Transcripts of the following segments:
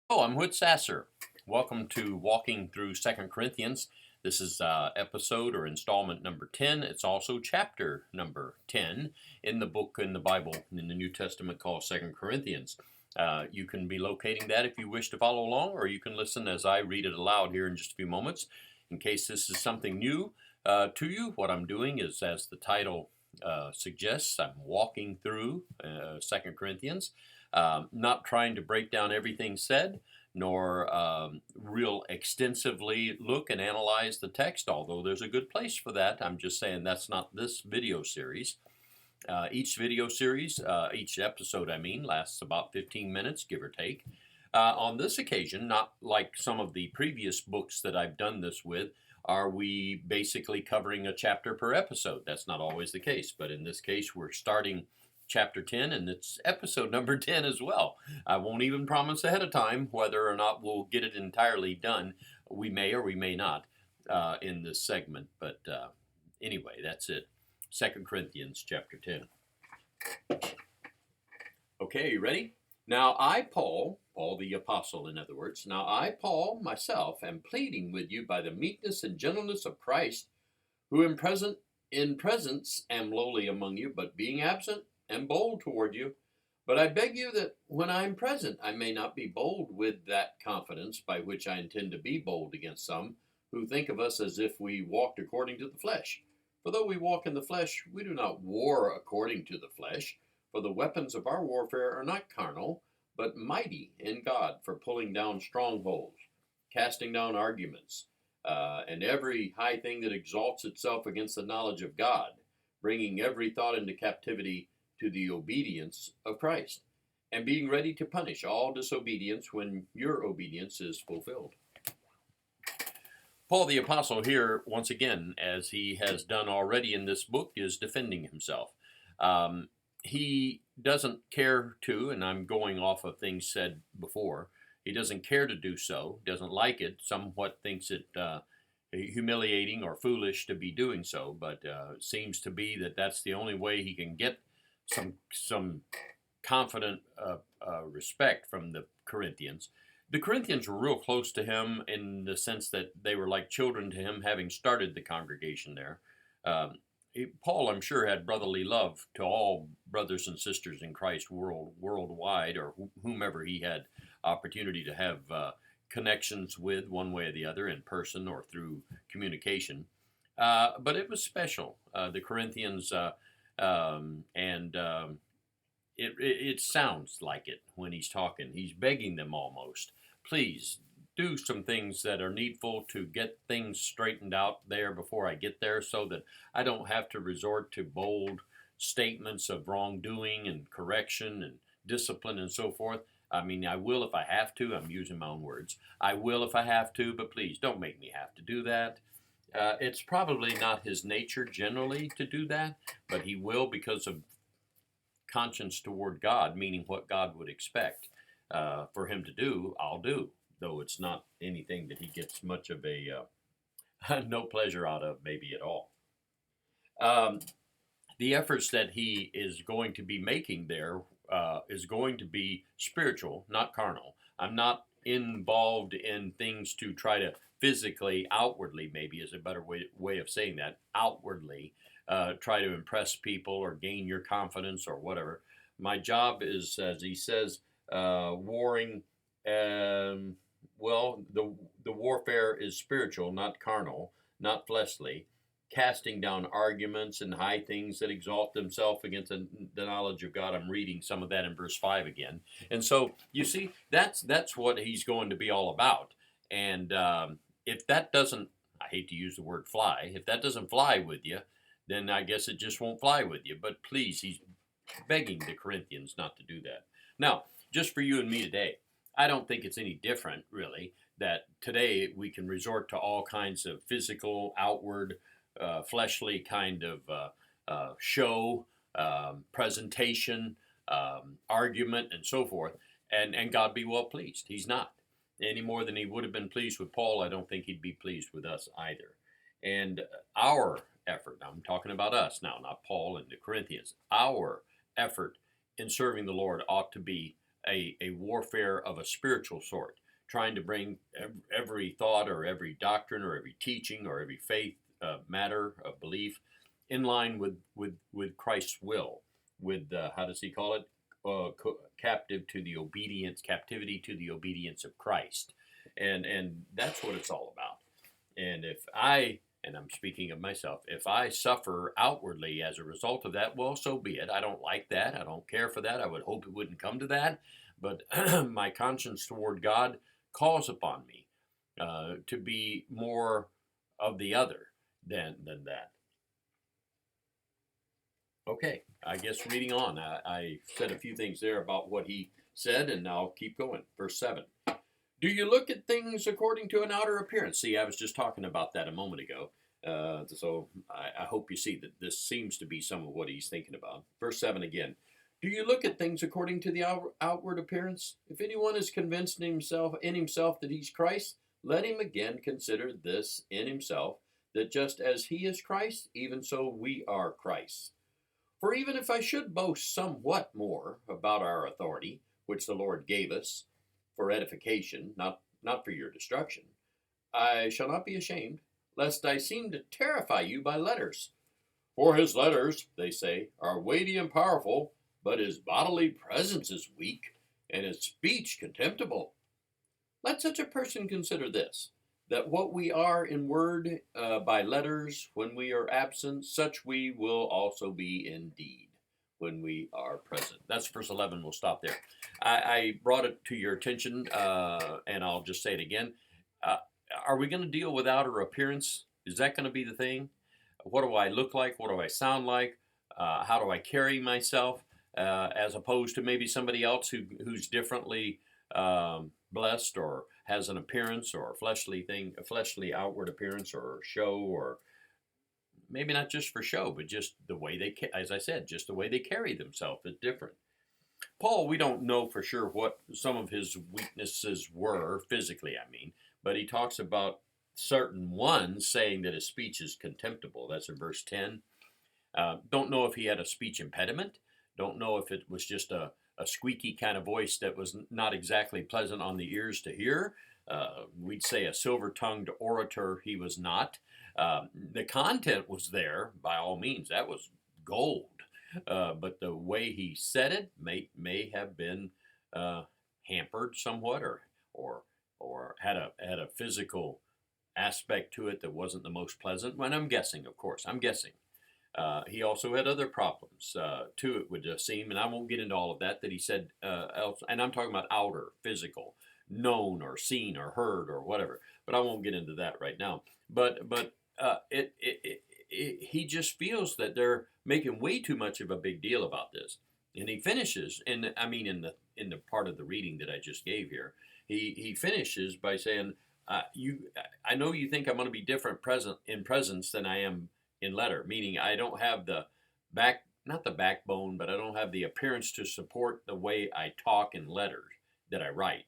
Oh, I'm Whit Sasser. Welcome to Walking Through Second Corinthians. This is episode or installment number 10. It's also chapter number 10 in the book in the Bible in the New Testament called Second Corinthians. You can be locating that if you wish to follow along, or you can listen as I read it aloud here in just a few moments. In case this is something new to you, what I'm doing is, as the title suggests, I'm walking through Second Corinthians. Not trying to break down everything said, nor real extensively look and analyze the text, although there's a good place for that. I'm just saying that's not this video series. Each video series, each episode, lasts about 15 minutes, give or take. On this occasion, not like some of the previous books that I've done this with, are we basically covering a chapter per episode. That's not always the case, but in this case, we're starting chapter 10, and it's episode number 10 as well. I won't even promise ahead of time whether or not we'll get it entirely done. We may or we may not in this segment, but anyway, that's it. Second Corinthians chapter 10. Okay, you ready? Now I, Paul the apostle, in other words, now I, Paul, myself, am pleading with you by the meekness and gentleness of Christ, who in presence am lowly among you, but being absent am bold toward you. But I beg you that when I am present, I may not be bold with that confidence by which I intend to be bold against some who think of us as if we walked according to the flesh. For though we walk in the flesh, we do not war according to the flesh. For the weapons of our warfare are not carnal, but mighty in God for pulling down strongholds, casting down arguments, and every high thing that exalts itself against the knowledge of God, bringing every thought into captivity to the obedience of Christ, and being ready to punish all disobedience when your obedience is fulfilled. Paul the Apostle here, once again, as he has done already in this book, is defending himself. He doesn't care to, and I'm going off of things said before, he doesn't care to do so, doesn't like it, somewhat thinks it humiliating or foolish to be doing so, but it seems to be that that's the only way he can get some confident respect from the Corinthians. The Corinthians were real close to him in the sense that they were like children to him, having started the congregation there. Paul, I'm sure, had brotherly love to all brothers and sisters in Christ worldwide, or whomever he had opportunity to have connections with one way or the other, in person or through communication. But it was special. The Corinthians, it sounds like it when he's talking. He's begging them almost, please do some things that are needful to get things straightened out there before I get there, so that I don't have to resort to bold statements of wrongdoing and correction and discipline and so forth. I mean, I will if I have to. I'm using my own words. I will if I have to, but please don't make me have to do that. It's probably not his nature generally to do that, but he will because of conscience toward God, meaning what God would expect for him to do, I'll do, though it's not anything that he gets much of a no pleasure out of, maybe at all. The efforts that he is going to be making there is going to be spiritual, not carnal. I'm not involved in things to try to physically, outwardly, maybe is a better way of saying that, outwardly, try to impress people or gain your confidence or whatever. My job is, as he says, warring. Well, the warfare is spiritual, not carnal, not fleshly, casting down arguments and high things that exalt themselves against the knowledge of God. I'm reading some of that in verse 5 again. And so, you see, that's what he's going to be all about. And if that doesn't, I hate to use the word fly, if that doesn't fly with you, then I guess it just won't fly with you. But please, he's begging the Corinthians not to do that. Now, just for you and me today, I don't think it's any different, really, that today we can resort to all kinds of physical, outward, fleshly kind of show, presentation, argument, and so forth, and God be well pleased. He's not. Any more than he would have been pleased with Paul, I don't think he'd be pleased with us either. And our effort, I'm talking about us now, not Paul and the Corinthians, our effort in serving the Lord ought to be a warfare of a spiritual sort, trying to bring every thought or every doctrine or every teaching or every faith matter of belief in line with Christ's will, with how does he call it? Captivity to the obedience of Christ, and that's what it's all about. And and I'm speaking of myself, if I suffer outwardly as a result of that, well, so be it. I don't like that. I don't care for that. I would hope it wouldn't come to that. But my conscience toward God calls upon me to be more of the other than that. Okay, I guess reading on, I said a few things there about what he said, and now I'll keep going. Verse 7. Do you look at things according to an outer appearance? See, I was just talking about that a moment ago. So I hope you see that this seems to be some of what he's thinking about. Verse 7 again. Do you look at things according to the outward appearance? If anyone is convinced in himself that he's Christ, let him again consider this in himself, that just as he is Christ, even so we are Christ. For even if I should boast somewhat more about our authority, which the Lord gave us, for edification, not for your destruction, I shall not be ashamed, lest I seem to terrify you by letters. For his letters, they say, are weighty and powerful, but his bodily presence is weak, and his speech contemptible. Let such a person consider this, that what we are in word by letters when we are absent, such we will also be in deed when we are present. That's verse 11. We'll stop there. I brought it to your attention, and I'll just say it again. Are we going to deal with outer appearance? Is that going to be the thing? What do I look like? What do I sound like? How do I carry myself? As opposed to maybe somebody else who's differently blessed or has an appearance or a fleshly outward appearance or show, or maybe not just for show, but just the way they, as I said, just the way they carry themselves is different. Paul, we don't know for sure what some of his weaknesses were, physically I mean, but he talks about certain ones saying that his speech is contemptible. That's in verse 10. Don't know if he had a speech impediment. Don't know if it was just a squeaky kind of voice that was not exactly pleasant on the ears to hear. We'd say a silver-tongued orator he was not. The content was there, by all means. That was gold. But the way he said it may have been hampered somewhat, or had a physical aspect to it that wasn't the most pleasant. And I'm guessing, of course. I'm guessing. He also had other problems, too, it would seem, and I won't get into all of that he said else, and I'm talking about outer, physical, known or seen or heard or whatever, but I won't get into that right now. But he just feels that they're making way too much of a big deal about this. And he finishes, in the part of the reading that I just gave here, he finishes by saying, I know you think I'm going to be different in presence than I am in letter, meaning I don't have not the backbone, but I don't have the appearance to support the way I talk in letters that I write.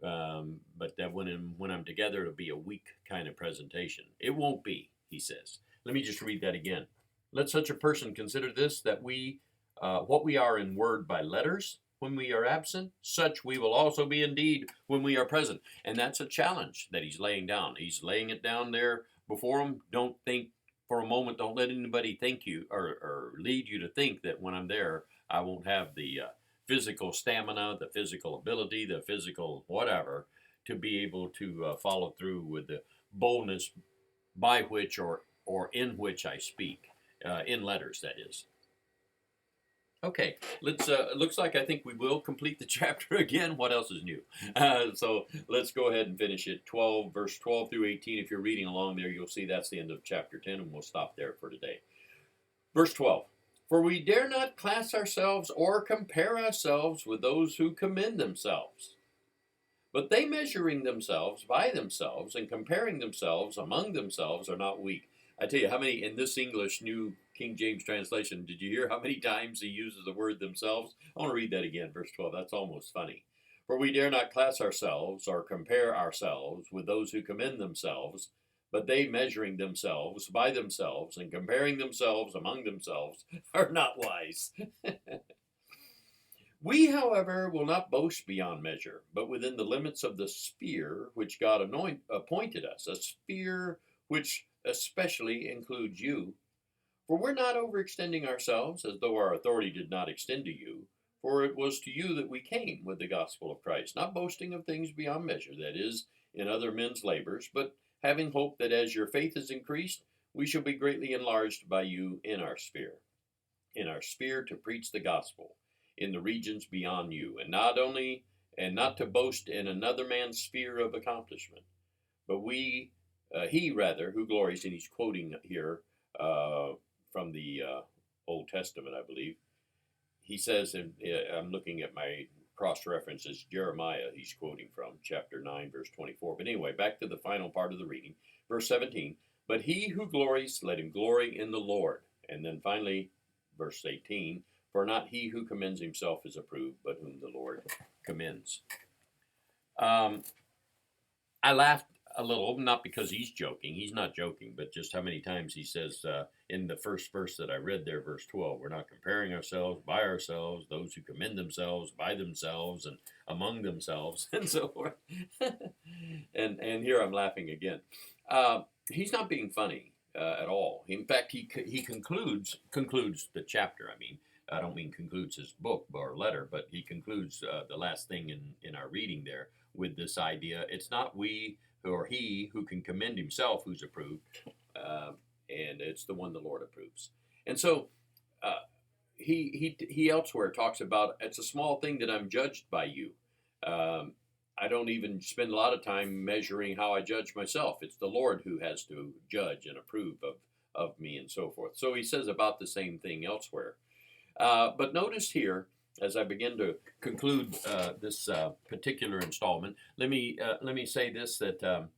But that when I'm together, it'll be a weak kind of presentation. It won't be, he says. Let me just read that again. Let such a person consider this, that what we are in word by letters when we are absent, such we will also be indeed when we are present. And that's a challenge that he's laying down. He's laying it down there before him. Don't think for a moment, don't let anybody think you or lead you to think that when I'm there, I won't have the physical stamina, the physical ability, the physical whatever, to be able to follow through with the boldness by which or in which I speak, in letters, that is. Okay, let's. Looks like I think we will complete the chapter again. What else is new? So let's go ahead and finish it. Verse 12 through 18. If you're reading along there, you'll see that's the end of chapter 10, and we'll stop there for today. Verse 12. For we dare not class ourselves or compare ourselves with those who commend themselves. But they measuring themselves by themselves and comparing themselves among themselves are not weak. I tell you, how many in this English New King James translation, did you hear how many times he uses the word themselves? I want to read that again, verse 12. That's almost funny. For we dare not class ourselves or compare ourselves with those who commend themselves, but they measuring themselves by themselves and comparing themselves among themselves are not wise. We, however, will not boast beyond measure, but within the limits of the sphere which God appointed us, a sphere which especially includes you. For we're not overextending ourselves as though our authority did not extend to you, for it was to you that we came with the gospel of Christ, not boasting of things beyond measure, that is, in other men's labors, but having hope that as your faith is increased, we shall be greatly enlarged by you in our sphere to preach the gospel in the regions beyond you, and not to boast in another man's sphere of accomplishment, but he rather who glories, and he's quoting here from the Old Testament, I believe. He says, and I'm looking at my cross references, Jeremiah, he's quoting from chapter 9, verse 24. But anyway, back to the final part of the reading, verse 17. But he who glories, let him glory in the Lord. And then finally, verse 18, for not he who commends himself is approved, but whom the Lord commends. I laughed a little, not because he's joking. He's not joking, but just how many times he says in the first verse that I read there, verse 12, we're not comparing ourselves by ourselves, those who commend themselves by themselves and among themselves, and so forth. and here I'm laughing again. He's not being funny at all. In fact, he concludes the chapter. I mean, I don't mean concludes his book or letter, but he concludes the last thing in our reading there with this idea. It's not we or he who can commend himself who's approved, and it's the one the Lord approves. And so he elsewhere talks about it's a small thing that I'm judged by you. I don't even spend a lot of time measuring how I judge myself. It's the Lord who has to judge and approve of me and so forth. So he says about the same thing elsewhere. But notice here, as I begin to conclude this particular installment, let me say this, that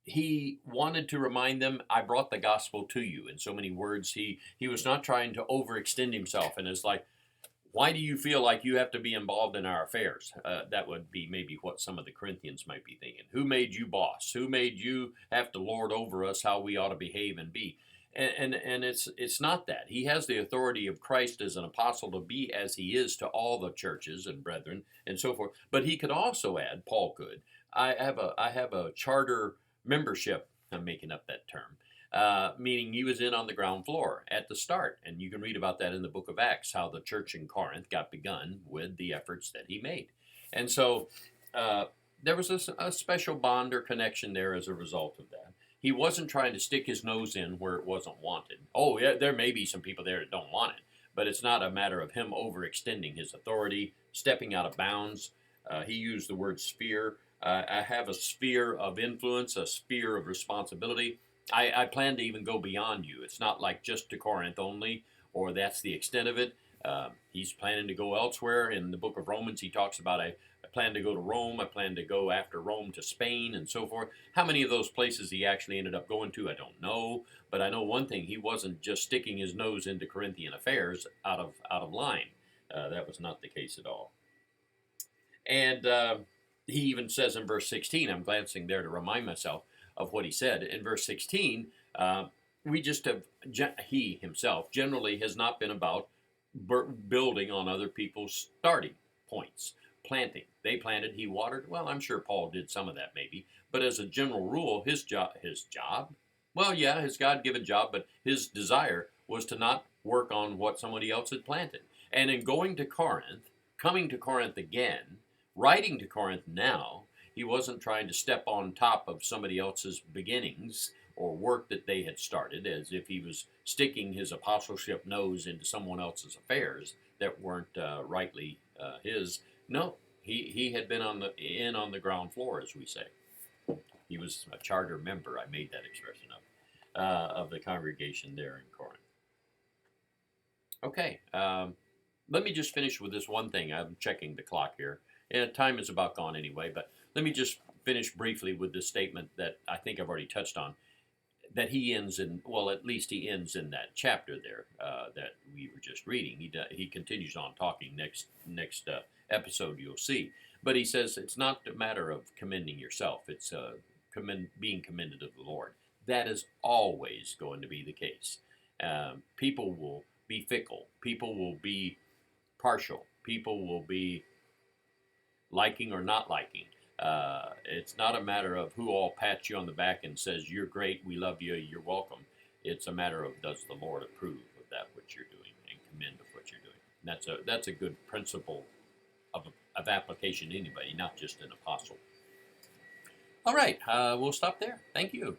he wanted to remind them, I brought the gospel to you. In so many words, he was not trying to overextend himself. And it's like, why do you feel like you have to be involved in our affairs? That would be maybe what some of the Corinthians might be thinking. Who made you boss? Who made you have to lord over us how we ought to behave and be? And it's not that. He has the authority of Christ as an apostle to be as he is to all the churches and brethren and so forth. But he could also add, Paul could, I have a charter membership. I'm making up that term. Meaning he was in on the ground floor at the start. And you can read about that in the book of Acts, how the church in Corinth got begun with the efforts that he made. And so there was a special bond or connection there as a result of that. He wasn't trying to stick his nose in where it wasn't wanted. Oh, yeah, there may be some people there that don't want it, but it's not a matter of him overextending his authority, stepping out of bounds. He used the word sphere. I have a sphere of influence, a sphere of responsibility. I plan to even go beyond you. It's not like just to Corinth only, or that's the extent of it. He's planning to go elsewhere. In the book of Romans, he talks about I plan to go to Rome. I plan to go after Rome to Spain and so forth. How many of those places he actually ended up going to, I don't know. But I know one thing: he wasn't just sticking his nose into Corinthian affairs out of line. That was not the case at all. And he even says in verse 16, I'm glancing there to remind myself of what he said. In verse 16, he himself generally has not been about building on other people's starting points. Planting. They planted, he watered. Well, I'm sure Paul did some of that maybe. But as a general rule, his job, well, yeah, his God-given job, but his desire was to not work on what somebody else had planted. And in going to Corinth, coming to Corinth again, writing to Corinth now, he wasn't trying to step on top of somebody else's beginnings or work that they had started, as if he was sticking his apostleship nose into someone else's affairs that weren't rightly his. No, he had been on the ground floor, as we say. He was a charter member. I made that expression of the congregation there in Corinth. Okay, let me just finish with this one thing. I'm checking the clock here. And time is about gone anyway, but let me just finish briefly with this statement that I think I've already touched on, that he ends in, well, at least he ends in that chapter there that we were just reading. He continues on talking next episode, you'll see. But he says it's not a matter of commending yourself. It's being commended of the Lord. That is always going to be the case. People will be fickle. People will be partial. people will be liking or not liking. It's not a matter of who all pats you on the back and says, you're great, we love you, you're welcome. It's a matter of, does the Lord approve of that which you're doing and commend of what you're doing? And that's a good principle of application to anybody, not just an apostle. All right, we'll stop there. Thank you.